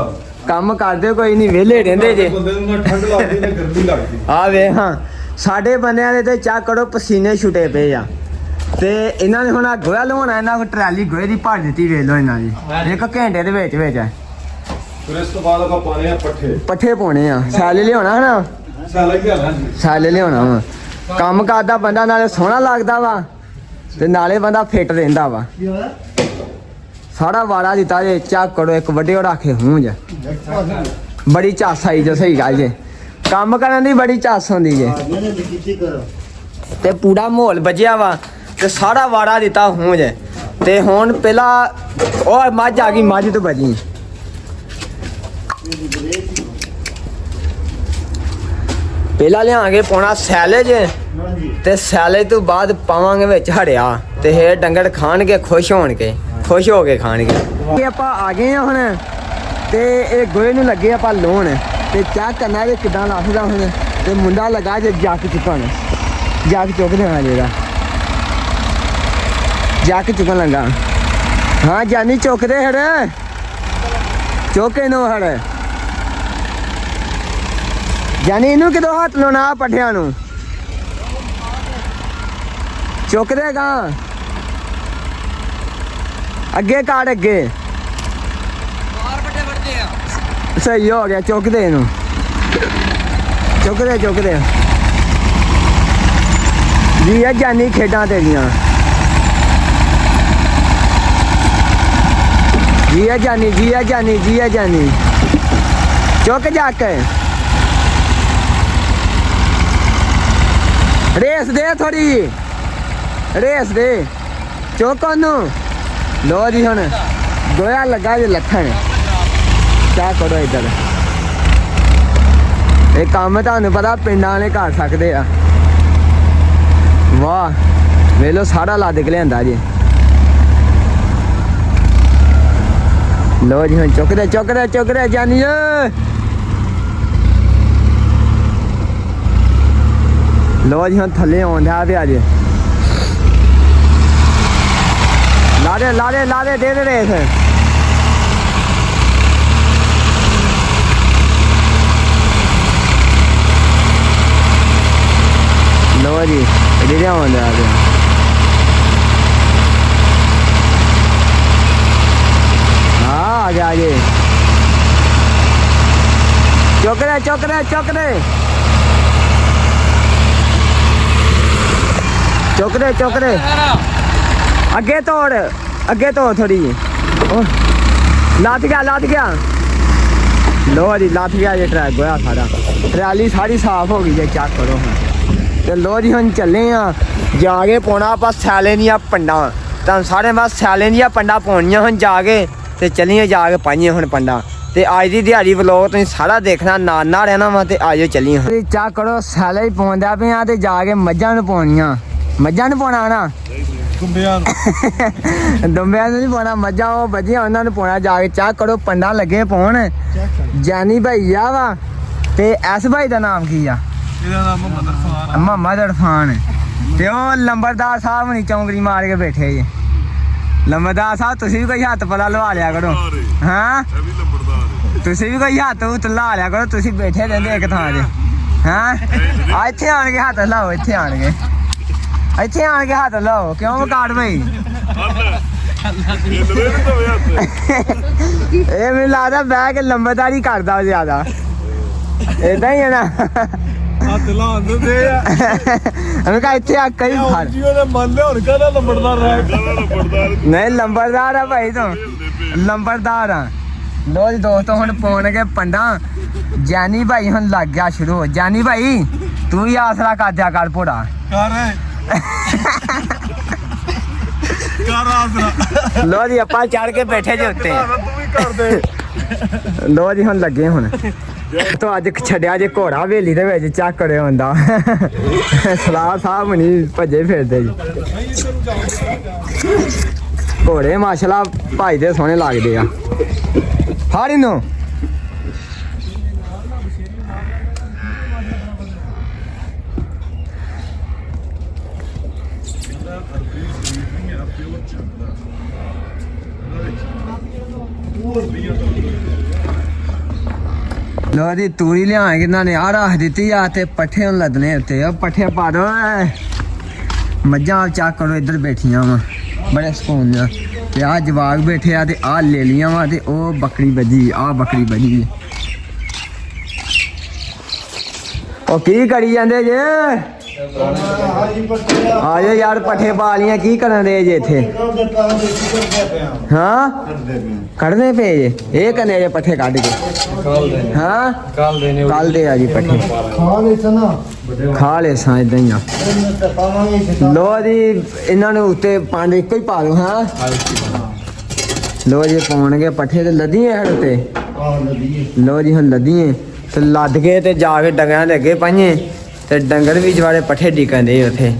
ਕੰਮ ਕਰਦੇ ਕੋਈ ਨਹੀਂ ਵਿਹਲੇ ਰਹਿੰਦੇ ਜੇ ਬੰਦੇ ਨੂੰ ਨਾ ਠੰਡ ਲੱਗਦੀ ਨਾ ਗਰਮੀ ਲੱਗਦੀ ਆ ਵੇ ਹਾਂ ਸਾਡੇ ਬੰਦਿਆਂ ਦੇ ਤੇ ਚੈੱਕ ਕਰੋ ਪਸੀਨੇ ਛੁੱਟੇ ਪਏ ਆ ਤੇ ਇਹਨਾਂ ਨੇ ਹੁਣ ਆ ਗੋਇਆ ਲਵਾਉਣਾ ਇਹਨਾਂ ਕੋ ਟਰਾਲੀ ਗੋਏ ਦੀ ਭਰ ਦਿੱਤੀ ਵੇਖ ਲਓ ਇਹਨਾਂ ਦੀ ਇੱਕ ਘੰਟੇ ਦੇ ਵਿੱਚ ਫਿਰ ਇਸ ਤੋਂ ਬਾਅਦ ਆਪਾਂ ਪਾਣੇ ਆ ਪੱਠੇ ਪੱਠੇ ਪਾਉਣੇ ਆ ਸੈਲ ਲਿਆਉਣਾ ਹਨਾ ਸਾਲਾ ਕੀ ਹਾਲ ਹੈ ਸੈਲ ਲਿਆਉਣਾ ਵਾ ਕੰਮ ਕਰਦਾ ਬੰਦਾ ਨਾਲੇ ਸੋਹਣਾ ਲੱਗਦਾ ਵਾ ਤੇ ਨਾਲੇ ਬੰਦਾ ਫਿੱਟ ਰਹਿੰਦਾ ਵਾ ਕੀ ਹੋਇਆ ਸਾਰਾ ਵਾੜਾ ਦਿੱਤਾ ਜੇ ਚੈੱਕ ਕਰੋ ਇੱਕ ਵੱਡੇ ਰੱਖੇ ਹੂੰ ਜੇ ਬੜੀ ਚਾਸ ਆਈ ਜੇ ਸਹੀ ਗੱਲ ਜੇ ਕੰਮ ਕਰਨ ਦੀ ਬੜੀ ਚਾਸ ਹੁੰਦੀ ਜੇ ਇਹਨੇ ਵੀ ਕੀਤੀ ਕਰੋ ਤੇ ਪੂਰਾ ਮਾਹੌਲ ਵੱਜਿਆ ਵਾ ਤੇ ਸਾਰਾ ਵਾੜਾ ਦਿੱਤਾ ਹੂੰ ਜੇ ਤੇ ਹੁਣ ਪਹਿਲਾਂ ਉਹ ਮੱਝ ਆ ਗਈ ਮੱਝ ਤੋਂ ਬਜੀ ਪਹਿਲਾਂ ਲਿਆਂਗੇ ਪਾਉਣਾ ਸੈਲੇਜ ਹਾਂਜੀ ਤੇ ਸੈਲੇਜ ਤੋਂ ਬਾਅਦ ਪਾਵਾਂਗੇ ਵਿੱਚ ਹੜਿਆ ਤੇ ਇਹ ਡੰਗਰ ਖਾਣਗੇ ਖੁਸ਼ ਹੋਣਗੇ ਖੁਸ਼ ਹੋ ਕੇ ਖਾਣਗੇ ਇਹ ਆਪਾਂ ਆ ਗਏ ਆ ਹੁਣ ਤੇ ਇਹ ਗੋਏ ਨੂੰ ਲੱਗੇ ਆਪਾਂ ਲੋਣ ਤੇ ਚਾਹ ਕਰਨਾ ਇਹ ਕਿਦਾਂ ਲੱਥਦਾ ਹੁਣ ਤੇ ਮੁੰਡਾ ਲਗਾ ਜੇ ਜੱਕ ਚੁੱਕਣ ਜੱਕ ਚੁੱਕ ਦੇਣਾ ਜਿਹੜਾ ਜੱਕ ਚੁੱਕਣ ਲੱਗਾ ਹਾਂ ਜਾਨੀ ਚੁੱਕਦੇ ਹੜ ਚੁੱਕੇ ਨੂੰ ਹੜ ਜਾਨੀ ਇਹਨੂੰ ਕਿਦੋਂ ਹੱਥ ਲਾਉਣਾ ਪੱਠਿਆਂ ਨੂੰ ਚੁੱਕ ਦੇਗਾ ਅੱਗੇ ਕਾੜ ਅੱਗੇ ਬਾਹਰ ਵੱਡੇ ਵੱਡੇ ਆ ਸਹੀ ਹੋ ਗਿਆ ਚੁੱਕ ਦੇ ਇਹਨੂੰ ਚੁੱਕ ਦੇ ਜੀ ਆ ਜਾਨੀ ਖੇਡਾਂ ਤੇਰੀਆਂ ਜੀ ਆ ਜਾਨੀ ਚੁੱਕ ਜਾ ਕੇ ਰੇਸ ਦੇ ਥੋੜੀ ਰੇਸ ਦੇ ਚੁੱਕ ਉਹਨੂੰ ਲੋ ਜੀ ਹੁਣ ਗੋਇਆ ਲੱਗਾ ਜੇ ਲੱਖਣ ਕਿਆ ਕਰੋ ਇੱਧਰ ਇਹ ਕੰਮ ਤੁਹਾਨੂੰ ਪਤਾ ਪਿੰਡਾਂ ਵਾਲੇ ਕਰ ਸਕਦੇ ਆ ਵਾਹ ਵੇਲੋ ਸਾਰਾ ਲਾ ਦੇ ਕੇ ਲਿਆਂਦਾ ਜੀ ਲੋ ਜੀ ਹੁਣ ਚੁੱਕ ਦੇ ਜਾਨੀ ਲੋ ਜੀ ਹੁਣ ਥੱਲੇ ਆਉਂਦਾ ਪਿਆ ਜੀ ਲਾ ਦੇ ਦੇ ਰੇਸ ਲੋ ਜੀ ਇਹਦੇ ਆਉਂਦਾ ਪਿਆ ਆ ਗਿਆ ਜੀ ਚੁੱਕ ਦੇ ਚੁੱਕ ਦੇ ਅੱਗੇ ਤੋੜ ਥੋੜੀ ਜੀ ਲੱਥ ਗਿਆ ਲੋ ਜੀ ਲੱਥ ਗਿਆ ਜੇ ਟਰੈਕ ਹੋਇਆ ਸਾਡਾ ਟਰਾਲੀ ਸਾਰੀ ਸਾਫ਼ ਹੋ ਗਈ ਜੇ ਚੈੱਕ ਕਰੋ ਹੁਣ ਤੇ ਲੋ ਜੀ ਹੁਣ ਚੱਲੇ ਆ ਜਾ ਕੇ ਪਾਉਣਾ ਆਪਾਂ ਸੈਲੇ ਦੀਆਂ ਪੰਡਾਂ ਤਾਂ ਸਾਰੇ ਬਸ ਸੈਲੇ ਦੀਆਂ ਪੰਡਾਂ ਪਾਉਣੀਆਂ ਹੁਣ ਜਾ ਕੇ ਤੇ ਚੱਲੀਏ ਜਾ ਕੇ ਪਾਈਏ ਹੁਣ ਪੰਡਾਂ ਤੇ ਅੱਜ ਦੀ ਦਿਹਾੜੀ ਵਲੋਗ ਤੁਸੀਂ ਸਾਰਾ ਦੇਖਣਾ ਨਾ ਰਹਿਣਾ ਵਾ ਤੇ ਆਜੋ ਚੱਲੀਏ ਹੁਣ ਚੈੱਕ ਕਰੋ ਸੈਲੇ ਹੀ ਪਾਉਂਦਾ ਪਿਆ ਤੇ ਜਾ ਕੇ ਮੱਝਾਂ ਨੂੰ ਪਾਉਣੀਆਂ ਮੱਝਾਂ ਨੂੰ ਪਾਉਣਾ ਨਾ ਦੁੰਬਿਆਂ ਨੂੰ ਨਹੀਂ ਪਾਉਣਾ ਮੱਝਾਂ ਉਹ ਵਧੀਆ ਉਹਨਾਂ ਨੂੰ ਪਾਉਣਾ ਜਾ ਕੇ ਚੈੱਕ ਕਰੋ ਪੰਡਾਂ ਲੱਗੇ ਪਾਉਣ ਜਾਨੀ ਭਾਈ ਆ ਵਾ ਤੇ ਐਸ ਭਾਈ ਦਾ ਨਾਮ ਕੀ ਆ ਇਹਦਾ ਨਾਮ ਮੁਹੰਮਦ ਇਰਫਾਨ ਤੇ ਉਹ ਲੰਬਰਦਾਰ ਸਾਹਿਬ ਨਹੀਂ ਚੌਂਕੜੀ ਮਾਰ ਕੇ ਬੈਠੇ ਜੀ ਲੰਬਰਦਾਰ ਸਾਹਿਬ ਤੁਸੀਂ ਵੀ ਕੋਈ ਹੱਥ ਪਲਾ ਲਵਾ ਲਿਆ ਕਰੋ ਹਾਂ ਤੁਸੀਂ ਵੀ ਕੋਈ ਹੱਥ ਹੁੱਥ ਲਾ ਲਿਆ ਕਰੋ ਤੁਸੀਂ ਬੈਠੇ ਰਹਿੰਦੇ ਇੱਕ ਥਾਂ 'ਤੇ ਹਾਂ ਆ ਇੱਥੇ ਆਣ ਕੇ ਹੱਥ ਲਾਓ ਇੱਥੇ ਆਣ ਕੇ ਹੱਥ ਲਾਓ ਕਿਉਂ ਮਕਾੜ ਭਾਈ ਇਹ ਮੈਨੂੰ ਲੱਗਦਾ ਬਹਿ ਕੇ ਲੰਬਰਦਾਰੀ ਕਰਦਾ ਜ਼ਿਆਦਾ ਏਦਾਂ ਹੀ ਹੈ ਨਾ ਹੱਥ ਲਾਉਣ ਦਿੰਦੇ ਆ ਉਹਨੂੰ ਕਹਾ ਇੱਥੇ ਆ ਕਈ ਫੜ ਜੀ ਉਹਨੇ ਮੰਨ ਲਿਆ ਹੁਣ ਕਹਿੰਦਾ ਲੰਬੜਦਾਰ ਰਹਿ ਨਹੀਂ ਲੰਬਰਦਾਰ ਆ ਭਾਈ ਤੂੰ ਲੰਬਰਦਾਰ ਆ ਲੋ ਜੀ ਦੋਸਤੋ ਹੁਣ ਪਾਉਣਗੇ ਪੰਡਾਂ ਜਾਨੀ ਭਾਈ ਹੁਣ ਲੱਗ ਗਿਆ ਸ਼ੁਰੂ ਜਾਨੀ ਭਾਈ ਤੂੰ ਹੀ ਆਸਰਾ ਕਰ ਦਿਆ ਕਰ ਭੋੜਾ ਕਰ ਆਸਰਾ ਲੋ ਜੀ ਆਪਾਂ ਚੜ ਕੇ ਬੈਠੇ ਜੇ ਉੱਤੇ ਤੂੰ ਵੀ ਕਰ ਦੇ ਲੋ ਜੀ ਹੁਣ ਲੱਗੇ ਹੁਣ ਤੋ ਅੱਜ ਛੱਡਿਆ ਜੇ ਘੋੜਾ ਹਵੇਲੀ ਦੇ ਵਿੱਚ ਚੱਕ ਕਰਿਆ ਹੁੰਦਾ ਸਲਾਹ ਸਾਹਿਬ ਨਹੀਂ ਭੱਜੇ ਫਿਰਦੇ ਜੀ ਘੋੜੇ ਮਾਸ਼ਾਅੱਲਾ ਭਾਈ ਦੇ ਸੋਹਣੇ ਲੱਗਦੇ ਆ ਫਾੜੀ ਨੂੰ ਲੋ ਜੀ ਤੂੜੀ ਲਿਆ ਕਿਨਾਂ ਨੇ ਆ ਰੱਖ ਦਿੱਤੀ ਆ ਤੇ ਪੱਠੇ ਹੁਣ ਲੱਦਨੇ ਉੱਤੇ ਉਹ ਪੱਠੇ ਪਾ ਦੋ ਮੱਝਾਂ ਚੱਕ ਕਰੋ ਇੱਧਰ ਬੈਠੀਆਂ ਵਾ ਬੜੇ ਸਕੂਨ ਨਾਲ ਤੇ ਆ ਜਵਾਗ ਬੈਠੇ ਆ ਤੇ ਆ ਲੈ ਲੀਆਂ ਵਾ ਤੇ ਉਹ ਬੱਕਰੀ ਵੱਜੀ ਆ ਬੱਕਰੀ ਵੱਜੀ ਉਹ ਕੀ ਕਰੀ ਜਾਂਦੇ ਜੇ ਆਜੋ ਯਾਰ ਪੱਠੇ ਪਾ ਲੀਆਂ ਕੀ ਕਰਨ ਦੇ ਜੇ ਇੱਥੇ ਹਾਂ ਕੱਢਦੇ ਪਏ ਜੇ ਇਹ ਕਨੇ ਜੇ ਪੱਠੇ ਕੱਢ ਕੇ ਹਾਂ ਕੱਲ ਦੇ ਆ ਜੀ ਪੱਠੇ ਖਾ ਲੈ ਸਾਂ ਇਦਾਂ ਹੀ ਆ ਲੋ ਜੀ ਇਹਨਾਂ ਨੂੰ ਉੱਤੇ ਪੰਡ ਇੱਕੋ ਹੀ ਪਾ ਦੋ ਹਾਂ ਲੋ ਜੀ ਪਾਉਣਗੇ ਪੱਠੇ ਤੇ ਲੱਧੀਏ ਹੜ ਤੇ ਲੋ ਜੀ ਹੁਣ ਲੱਧੀਏ ਤੇ ਲੱਦ ਕੇ ਤੇ ਜਾ ਕੇ ਡੰਗਰਾਂ ਦੇ ਅੱਗੇ ਪਾਈਏ ਤੇ ਡੰਗਰ ਵੀ ਜਵਾੜੇ ਪੱਠੇ ਡੀਕਣ ਦੇ ਉੱਥੇ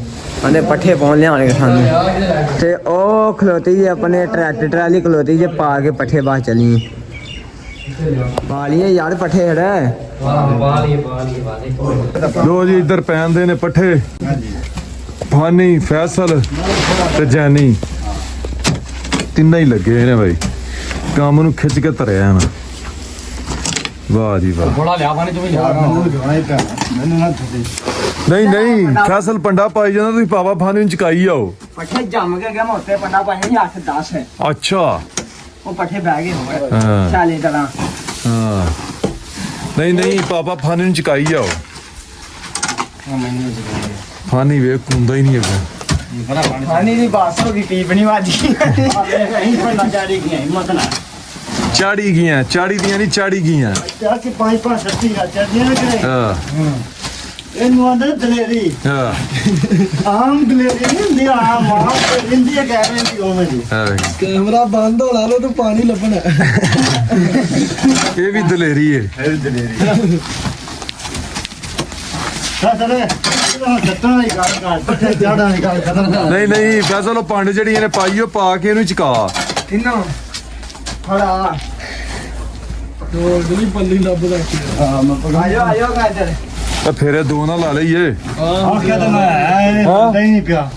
ਉਹਦੇ ਪੱਠੇ ਪਾਉਣ ਲਿਆਉਣਗੇ ਸਾਨੂੰ ਤੇ ਉਹ ਖਲੋਤੀ ਜੀ ਆਪਣੇ ਟਰੈਕਟਰ ਟਰਾਲੀ ਖਲੋਤੀ ਜੇ ਪਾ ਕੇ ਪੱਠੇ ਬਾਹਰ ਚੱਲੀਏ ਪਾ ਲਈਏ ਯਾਰ ਪੱਠੇ ਹੜ ਲੋ ਜੀ ਇੱਧਰ ਪੈਂਦੇ ਨੇ ਪੱਠੇ ਫਾਨੀ ਫੈਸਲ ਤੇ ਜਾਨੀ ਤਿੰਨਾਂ ਹੀ ਲੱਗੇ ਨੇ ਬਾਈ ਕੰਮ ਨੂੰ ਖਿੱਚ ਕੇ ਧਰਿਆ ਨਾ ਵਾਹ ਜੀ ਵਾਹ ਥੋੜਾ ਲਿਆ ਪਾਣੀ ਤੂੰ ਵੀ ਯਾਰ ਮੈਨੂੰ ਨਾ ਨਹੀਂ ਫੈਸਲ ਪੰਡਾ ਪਾਈ ਜਾਂਦਾ ਤੁਸੀਂ ਪਾਵਾ ਫਾਨੀ ਨੂੰ ਚਕਾਈ ਆਓ ਪੱਠੇ ਜੰਮ ਕੇ ਗਿਆ ਮੋਟੇ ਪੰਡਾ ਪਾਏ ਨਹੀਂ 8-10 ਹੈ ਅੱਛਾ ਉਹ ਪੱਠੇ ਬਹਿ ਗਏ ਹੋਏ ਹਾਂ ਚਾਲੇ ਤਰ੍ਹਾਂ ਹਾਂ ਨਹੀਂ ਪਾਪਾ ਫਾਨੀ ਨੂੰ ਚਕਾਈ ਆਓ ਫਾਨੀ ਵੇ ਕੁੰਦਾ ਹੀ ਨਹੀਂ ਹੈਗਾ ਪਾਣੀ ਦੀ ਬਾਸ ਹੋ ਗਈ ਪੀਪਣੀ ਵਾਜੀ ਨਹੀਂ ਪੰਡਾ ਚਾੜੀ ਗਿਆ ਹਿੰਮਤ ਨਾਲ ਚਾੜੀ ਗਈਆਂ ਚਾੜੀ ਦੀਆਂ ਨਹੀਂ ਚਾੜੀ ਗਈਆਂ ਚਾਹ ਕਿ 5-5 ਸੱਤੀ ਆ ਚੱਲੀਆਂ ਨਾ ਕਰੇ ਹਾਂ ਇਹਨੂੰ ਆਂਦੇ ਦਲੇਰੀ ਹਾਂ ਆਮ ਦਲੇਰੀ ਨਹੀਂ ਹੁੰਦੀ ਆ ਮਾਂ ਤੇ ਇੰਦੀ ਕਹਿ ਰਹੇ ਸੀ ਉਹ ਮੇਰੀ ਹਾਂ ਕੈਮਰਾ ਬੰਦ ਹੋ ਲਾ ਲੋ ਤੂੰ ਪਾਣੀ ਲੱਭਣਾ ਇਹ ਵੀ ਦਲੇਰੀ ਏ ਸੱਤਰੇ ਸੱਤਣਾ ਦੀ ਗੱਲ ਕਰ ਪੱਠੇ ਚਾੜਾਂ ਦੀ ਗੱਲ ਖਤਮ ਨਹੀਂ ਫੈਸਲ ਉਹ ਪੰਡ ਜਿਹੜੀ ਇਹਨੇ ਪਾਈ ਉਹ ਪਾ ਕੇ ਇਹਨੂੰ ਚਕਾ ਕਿੰਨਾ ਖੜਾ ਦੋ ਜਿਹੜੀ ਪੱਲੀ ਲੱਭਦਾ ਹਾਂ ਮੈਂ ਆਇਓ ਗਾਜਰ ਤਾਂ ਫੇਰੇ ਦੋ ਨਾ ਲਾ ਲਈਏ ਆਖਿਆ ਤਾਂ ਮੈਂ ਨਹੀਂ ਪਿਆ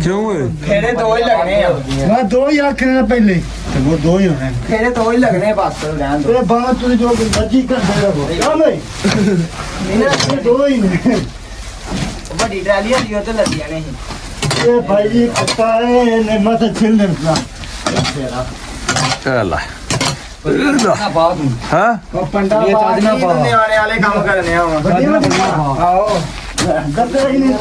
ਕਿਉਂ ਏ ਫੇਰੇ ਦੋ ਹੀ ਲੱਗਣੇ ਆ ਮੈਂ ਦੋ ਹੀ ਆਖਣੇ ਪਹਿਲੇ ਤੇ ਉਹ ਦੋ ਹੀ ਹੋਣੇ ਫੇਰੇ ਦੋ ਹੀ ਲੱਗਣੇ ਬਸ ਰਹਿਣ ਦੋ ਤੇ ਬਾਅਦ ਤੁਸੀਂ ਜੋ ਮਰਜ਼ੀ ਕਰਦੇ ਰਹੋ ਹਾਂ ਨਹੀਂ ਇਹ ਦੋ ਹੀ ਨੇ ਵੱਡੀ ਟਰਾਲੀਆਂ ਦੀ ਉਹ ਤੇ ਲੱਗੀਆਂ ਨੇ ਇਹ ਭਾਈ ਜੀ ਪਤਾ ਹੈ ਇਹਨੇ ਮਤ ਛਿਲ ਲੈਣਾ ਚੱਲ ਨਾ ਬਾਤ ਹਾਂ ਉਹ ਪੰਡਾ ਬਾਤ ਨਹੀਂ ਨਿਆਣੇ ਵਾਲੇ ਕੰਮ ਕਰਨੇ ਆ ਆਓ ਆਓ ਕਰਦੇ ਹੀ ਨਹੀਂ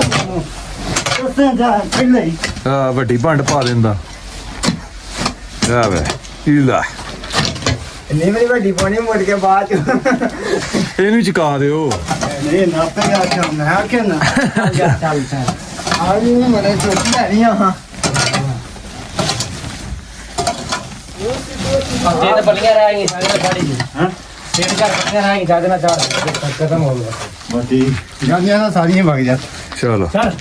ਦੱਸਾਂ ਜਾ ਪਹਿਲਾਂ ਹੀ ਆ ਵੱਡੀ ਭੰਡ ਪਾ ਦਿੰਦਾ ਆ ਵੇ ਇਲਾ ਨਹੀਂ ਮੇਰੀ ਵੱਡੀ ਪਾਣੀ ਮੁੜ ਕੇ ਬਾਅਦ ਚ ਇਹਨੂੰ ਚੁਕਾ ਦਿਓ ਨਹੀਂ ਨਾ ਪੇ ਆ ਕੇ ਮੈਂ ਆ ਕੇ ਨਾ ਚੱਲ ਆ ਜੀ ਮਨੇ ਚੁੱਕ ਲੈਣੀ ਆ ਹਾਂ ਤਿੰਨ ਪੱਲੀਆਂ ਰਹਿ ਗਈਆਂ ਸਾਰੇ ਫਾੜੀ ਜੀ ਹਾਂ ਤਿੰਨ ਚਾਰ ਪੱਲੀਆਂ ਰਹਿ ਗਈਆਂ ਚਾਰ ਨਾਲ ਚਾਰ ਖਤਮ ਹੋ ਗਿਆ ਬਾਕੀ ਜਾਂਦੀਆਂ ਨਾ ਸਾਰੀਆਂ ਵਗ ਜਾ ਚਲੋ ਚੱਲ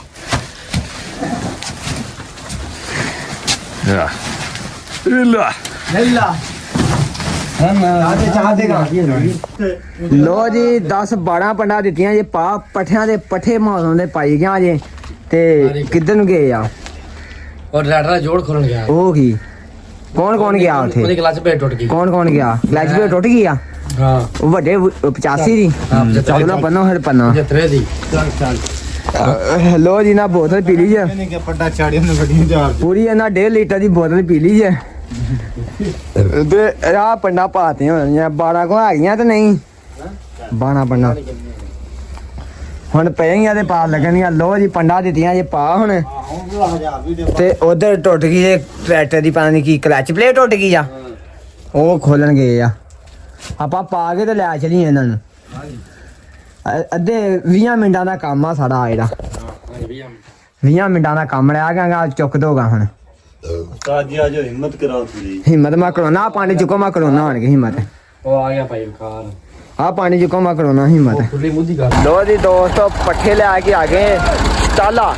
ਆ ਇਲਾ ਲੱਲਾ ਆਜੇ ਚਾਹ ਦੇਗਾ ਲੋ ਜੀ 10 12 ਪੰਡਾ ਦਿੱਤੀਆਂ ਜੇ ਪਾ ਪੱਠਿਆਂ ਦੇ ਪੱਠੇ ਮੌਸਮ ਦੇ ਪਾਈ ਗਿਆ ਜੇ ਤੇ ਕਿੱਧਰ ਨੂੰ ਗਏ ਆ ਔਰ ਲੈਟਰ ਦਾ ਜੋੜ ਖੋਲਣ ਗਿਆ ਉਹ ਕੀ ਕੌਣ ਗਿਆ ਉੱਥੇ ਉਹਦੀ ਕਲਚ ਪਲੇਟ ਟੁੱਟ ਗਈ ਕੌਣ ਗਿਆ ਕਲਚ ਪਲੇਟ ਟੁੱਟ ਗਈ ਆ ਹਾਂ ਉਹ ਵੱਡੇ 85 ਦੀ ਚੌਲਾ ਪੰਨਾ ਹਰ ਪੰਨਾ ਜਤਰੇ ਦੀ ਚੱਲ ਲੋ ਜੀ ਨਾ ਬੋਤਲ ਪੀ ਲਈ ਜੇ ਇਹਨੇ ਕਿ ਪੱਟਾ ਚਾੜੀਆਂ ਨੇ ਵੱਡੀਆਂ ਚਾਰ ਪੂਰੀ ਇਹਨਾਂ 1.5 ਲੀਟਰ ਦੀ ਬੋਤਲ ਪੀ ਲਈ ਜੇ ਤੇ ਆ ਪੰਡਾ ਪਾਤੇ ਹੋਣੀਆਂ 12 ਕੋ ਹੈਗੀਆਂ ਤੇ ਨਹੀਂ 12 ਪੰਡਾ ਹੁਣ ਪਈਆਂ ਤੇ ਪਾ ਲੱਗਣੀਆਂ ਲੋ ਜੀ ਪੰਡਾ ਦਿੱਤੀਆਂ ਜੇ ਪਾ ਹੁਣ ਤੇ ਉਧਰ ਟੁੱਟ ਗਈ ਜੇ ਟਰੈਕਟਰ ਦੀ ਪਤਾ ਨਹੀਂ ਕੀ ਕਲਚ ਪਲੇਟ ਟੁੱਟ ਗਈ ਆ ਉਹ ਖੋਲਣ ਗਏ ਆ ਆਪਾਂ ਪਾ ਕੇ ਤੇ ਲੈ ਚਲੀਏ ਇਹਨਾਂ ਨੂੰ ਅੱਧੇ 20 ਮਿੰਟਾਂ ਦਾ ਕੰਮ ਆ ਸਾਡਾ ਆ ਜਿਹੜਾ 20 ਮਿੰਟਾਂ ਦਾ ਕੰਮ ਰਹਿ ਗਿਆ ਚੁੱਕ ਦੋਗਾ ਹੁਣ ਸਾਜੀ ਆਜੋ ਹਿੰਮਤ ਕਰਾਓ ਤੁਸੀਂ ਹਿੰਮਤ ਮੈਂ ਕਰੋਨਾ ਪਾਣੀ ਚੁੱਕੋ ਮੈਂ ਕਰੋਨਾ ਆਣਗੇ ਹਿੰਮਤ ਉਹ ਆ ਗਿਆ ਭਾਈ ਕਾਰ ਆ ਪਾਣੀ ਚੁੱਕੋ ਮੈਂ ਕਰੋਨਾ ਹਿੰਮਤ ਖੁੱਲੀ ਮੁੱਦੀ ਗੱਲ ਲੋ ਜੀ ਦੋਸਤੋ ਪੱਠੇ ਲੈ ਕੇ ਆ ਗਏ ਸਟਾਲਾ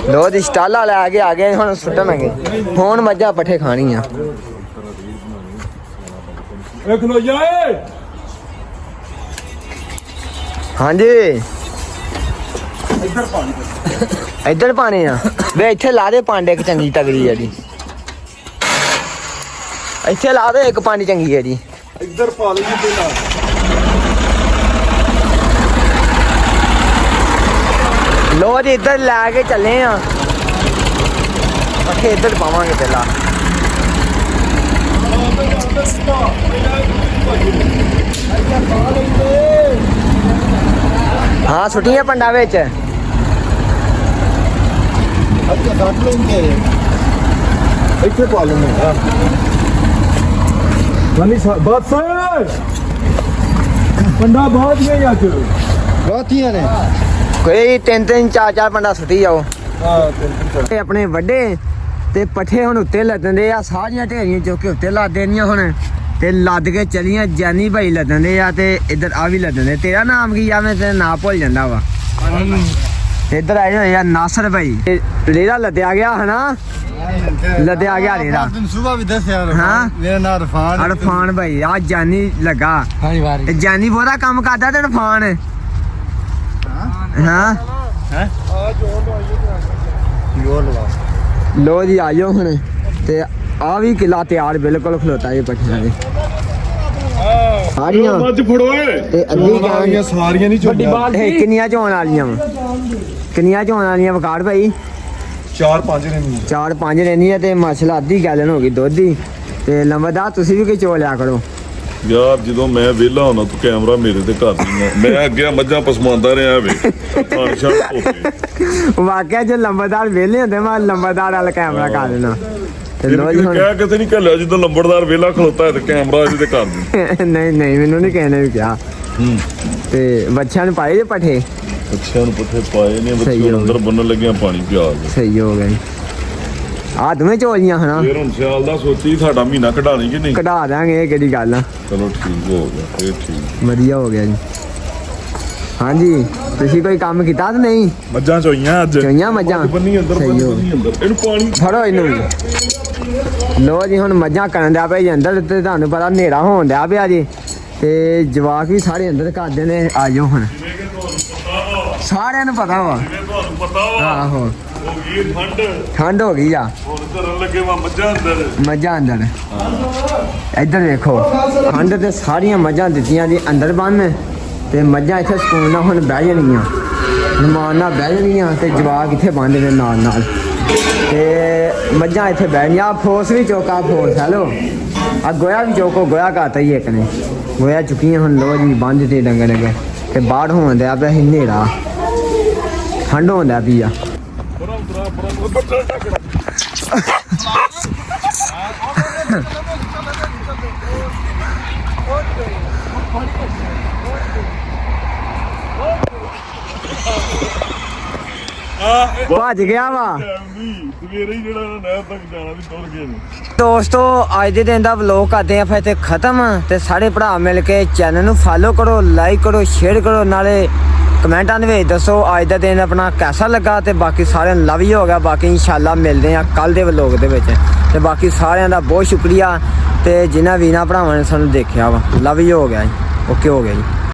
ਲੋ ਜੀ ਸਟਾਲਾ ਲੈ ਕੇ ਆ ਗਏ ਹੁਣ ਸੁੱਟਣਗੇ ਹੁਣ ਮੱਝਾਂ ਪੱਠੇ ਖਾਣੀਆਂ ਵੇਖ ਲੋ ਜਾਏ ਹਾਂਜੀ ਇੱਧਰ ਪਾਣੀ ਆ ਵੇ ਇੱਥੇ ਲਾ ਦੇ ਪਾਂਡੇ ਇੱਕ ਚੰਗੀ ਤਗੜੀ ਜਿਹੜੀ ਇੱਥੇ ਲਾ ਦੇ ਇੱਕ ਪਾਣੀ ਚੰਗੀ ਹੈ ਜੀ ਇੱਧਰ ਪਾ ਲਈ ਪਹਿਲਾਂ ਲੋ ਜੀ ਇੱਧਰ ਲੈ ਕੇ ਚੱਲੇ ਆ ਪੱਠੇ ਇੱਧਰ ਪਾਵਾਂਗੇ ਪਹਿਲਾਂ ਹਾਂ ਛੁੱਟੀਆਂ ਪੰਡਾ ਵਿੱਚ ਅੱਛਾ ਕੱਟ ਲੈਂਦੇ ਇੱਥੇ ਪਾ ਲੈਣੇ ਆ ਮਨੀ ਬਾਤ ਸੇ ਪੰਡਾ ਬਹੁਤ ਗਏ ਅੱਜ ਬਹੁਤੀਆਂ ਨੇ ਕੋਈ 3 4 ਪੰਡਾ ਛੁੱਟੀ ਜਾਓ ਹਾਂ ਇਹ ਆਪਣੇ ਵੱਡੇ ਤੇ ਪੱਠੇ ਹੁਣ ਉੱਤੇ ਲੱਦਦੇ ਆ ਸਾਰੀਆਂ ਢੇਰੀਆਂ ਚੁੱਕ ਕੇ ਉੱਤੇ ਲੱਦ ਦੇਣੀਆਂ ਹੁਣ ਤੇ ਲੱਦ ਕੇ ਚਲੀਆਂ ਜਾਨੀ ਭਾਈ ਲੱਦਦੇ ਆ ਤੇ ਇੱਧਰ ਆ ਵੀ ਲੱਦਦੇ ਤੇਰਾ ਨਾਮ ਕੀ ਆ ਮੈਂ ਤੇ ਨਾਂ ਭੁੱਲ ਜਾਂਦਾ ਵਾ ਇੱਧਰ ਆਏ ਹੋਏ ਆ ਨਾਸਰ ਭਾਈ ਰੇੜਾ ਲੱਦਿਆ ਗਿਆ ਹਨਾ ਲੱਦਿਆ ਗਿਆ ਰੇੜਾ ਦਿਨ ਸਵੇਰ ਵੀ ਦੱਸਿਆ ਹਾਂ। ਮੇਰਾ ਨਾਮ ਰਫਾਨ ਅਰਫਾਨ ਭਾਈ ਆ ਜਾਨੀ ਲੱਗਾ ਹਾਂਜੀ ਵਾਰੀ ਤੇ ਜਾਨੀ ਬਹੁਤਾ ਕੰਮ ਕਰਦਾ ਤੇ ਅਰਫਾਨ ਹਾਂ ਯੋਰ ਲਵਾ ਲੋ ਜੀ ਆਇਓ ਹੁਣ ਤੇ ਆ ਵੀ ਕਿਲਾ ਤਿਆਰ ਬਿਲਕੁਲ ਖਲੋਤਾ ਇਹ ਪੱਠਿਆਂ ਦੇ ਸਾਰੀਆਂ ਮੱਝ ਫੜੋ ਓਏ ਤੇ ਅੱਧੀ ਗਾਂ ਸਾਰੀਆਂ ਨਹੀਂ ਚੋਣੀਆਂ ਇਹ ਕਿੰਨੀਆਂ ਚੋਣ ਵਾਲੀਆਂ ਵਾ ਕਿੰਨੀਆਂ ਚੋਣ ਵਾਲੀਆਂ ਵਕਾੜ ਭਾਈ 4-5 ਨੇ 4-5 ਰਹਿੰਦੀਆਂ ਤੇ ਮਸਲਾ ਅੱਧੀ ਗੈਲਨ ਹੋ ਗਈ ਦੁੱਧ ਦੀ ਤੇ ਲੰਬਦਾ ਤੁਸੀਂ ਵੀ ਕੋਈ ਚੋ ਲਿਆ ਕਰੋ ਯਾਰ ਜਦੋਂ ਮੈਂ ਵਿਹਲਾ ਹੁੰਦਾ ਤੂੰ ਕੈਮਰਾ ਮੇਰੇ ਤੇ ਕਰ ਦਿੰਦਾ ਮੈਂ ਅੱਗੇ ਮੱਝਾਂ ਪਸਮਾਉਂਦਾ ਰਿਹਾ ਵੇ ਥਣ ਛੱਡ ਧੋਤੇ ਵਾਕਿਆ ਜੇ ਲੰਬਰਦਾਰ ਵਿਹਲੇ ਹੁੰਦੇ ਮੈਂ ਲੰਬਰਦਾਰ ਵਾਲਾ ਕੈਮਰਾ ਕਰ ਦੇਣਾ ਤੇ ਲੋ ਜੀ ਹੁਣ ਕਹਿ ਕਿਤੇ ਨਹੀਂ ਘੱਲਿਆ ਜਦੋਂ ਲੰਬੜਦਾਰ ਵਿਹਲਾ ਖਲੋਤਾ ਹੈ ਤੇ ਕੈਮਰਾ ਇਹਦੇ ਤੇ ਕਰ ਦਿੰਦਾ ਨਹੀਂ ਮੈਨੂੰ ਨਹੀਂ ਕਹਿਣੇ ਵੀ ਕਿਹਾ ਤੇ ਬੱਚਿਆਂ ਨੂੰ ਪਾਏ ਜੇ ਪੱਠੇ ਬੱਚਿਆਂ ਨੂੰ ਪੱਠੇ ਪਾਏ ਨੇ ਸਹੀ ਬੱਚੇ ਹੋ ਅੰਦਰ ਬੰਨਣ ਲੱਗਿਆ ਪਾਣੀ ਪਿਆ ਦੇ ਸਹੀ ਹੋ ਗਈ ਆ ਦੋਵੇਂ ਚੋਲੀਆਂ ਹਨਾ ਫੇਰ ਹੁਣ ਸਿਆਲ ਦਾ ਸੋਚੀ ਸਾਡਾ ਮਹੀਨਾ ਕਢਾਣੀ ਕਿ ਨਹੀਂ ਕਢਾ ਦਾਂਗੇ ਇਹ ਕਿਹੜੀ ਗੱਲ ਆ ਚਲੋ ਠੀਕ ਹੋ ਗਿਆ ਫੇਰ ਠੀਕ ਵਧੀਆ ਹੋ ਗਿਆ ਜੀ ਹਾਂਜੀ ਤੁਸੀਂ ਕੋਈ ਕੰਮ ਕੀਤਾ ਤੇ ਨਹੀਂ ਮੱਝਾਂ ਚੋਈਆਂ ਅੱਜ ਚੋਈਆਂ ਮੱਝਾਂ ਬੰਨੀ ਅੰਦਰ ਸਹੀ ਹੋ ਬੰਨੀ ਅੰਦਰ ਇਹਨੂੰ ਪਾਣੀ ਫੜੋ ਇਹਨੂੰ ਵੀ ਲੋ ਜੀ ਹੁਣ ਮੱਝਾਂ ਕਰਨ ਦਿਆ ਪਿਆ ਜੀ ਅੰਦਰ ਤੇ ਤੁਹਾਨੂੰ ਪਤਾ ਹਨੇਰਾ ਹੋਣ ਦਿਆ ਪਿਆ ਜੀ ਤੇ ਜਵਾਕ ਵੀ ਸਾਰੇ ਅੰਦਰ ਕਰਦੇ ਨੇ ਆ ਜਾਓ ਹੁਣ ਸਾਰਿਆਂ ਨੂੰ ਪਤਾ ਵਾ ਤੁਹਾਨੂੰ ਪਤਾ ਵਾ ਆਹੋ ਹੋ ਗਈ ਠੰਡ ਠੰਡ ਹੋ ਗਈ ਆ ਹੁਣ ਕਰਨ ਲੱਗੇ ਵਾ ਮੱਝਾਂ ਅੰਦਰ ਮੱਝਾਂ ਅੰਦਰ ਇੱਧਰ ਵੇਖੋ ਠੰਡ ਤੇ ਸਾਰੀਆਂ ਮੱਝਾਂ ਦਿੱਤੀਆਂ ਜੀ ਅੰਦਰ ਬੰਨ ਤੇ ਮੱਝਾਂ ਇੱਥੇ ਸਕੂਨ ਨਾਲ ਹੁਣ ਬਹਿ ਜਾਣਗੀਆਂ ਰਮਾਨ ਨਾਲ ਬਹਿ ਜਾਣਗੀਆਂ ਤੇ ਜਵਾਕ ਇੱਥੇ ਬੰਨ੍ਹਦੇ ਨੇ ਨਾਲ ਤੇ ਮੱਝਾਂ ਇੱਥੇ ਬਹਿਣੀਆਂ ਫੋਸ ਵੀ ਚੋਕਾ ਫੋਸ ਹੈਲੋ ਆ ਗੋਇਆ ਵੀ ਚੋਕੋ ਗੋਇਆ ਘਾਤਾ ਹੀ ਇੱਕ ਨੇ ਗੋਇਆ ਚੁੱਕੀਆਂ ਹੁਣ ਲੋ ਜੀ ਬੰਦ ਤੇ ਡੰਗਰ ਲੱਗੇ ਤੇ ਬਾਹਰ ਹੋਣ ਦਿਆ ਪਿਆ ਸੀ ਹਨੇਰਾ, ਠੰਡ ਹੋਣ ਦਿਆ ਪਈ ਆ। ਭੱਜ ਗਿਆ ਵਾ ਸਵੇਰੇ ਹੀ ਜਿਹੜਾ ਨਹਿਰ ਤੱਕ ਜਾਣਾ ਵੀ ਤੁਰ ਗਏ ਨੇ। ਦੋਸਤੋ ਅੱਜ ਦੇ ਦਿਨ ਦਾ ਵਲੋਗ ਕਰਦੇ ਆ ਫਿਰ ਤੇ ਖਤਮ। ਤੇ ਸਾਰੇ ਭਰਾ ਮਿਲ ਕੇ ਚੈਨਲ ਨੂੰ ਫਾਲੋ ਕਰੋ, ਲਾਈਕ ਕਰੋ, ਸ਼ੇਅਰ ਕਰੋ, ਨਾਲੇ ਕਮੈਂਟਾਂ ਦੇ ਵਿੱਚ ਦੱਸੋ ਅੱਜ ਦਾ ਦਿਨ ਆਪਣਾ ਕੈਸਾ ਲੱਗਾ। ਤੇ ਬਾਕੀ ਸਾਰਿਆਂ ਨੂੰ ਲਵ ਹੀ ਹੋ ਗਿਆ। ਬਾਕੀ ਇਨਸ਼ਾਅੱਲਾ ਮਿਲਦੇ ਆ ਕੱਲ ਦੇ ਵਲੋਗ ਦੇ ਵਿੱਚ। ਤੇ ਬਾਕੀ ਸਾਰਿਆਂ ਦਾ ਬਹੁਤ ਸ਼ੁਕਰੀਆ ਤੇ ਜਿਨ੍ਹਾਂ ਵੀਰਾਂ ਭਰਾਵਾਂ ਨੇ ਸਾਨੂੰ ਦੇਖਿਆ ਵਾ, ਲਵ ਹੀ ਹੋ ਗਿਆ ਜੀ। ਓਕੇ ਹੋ ਗਿਆ ਜੀ।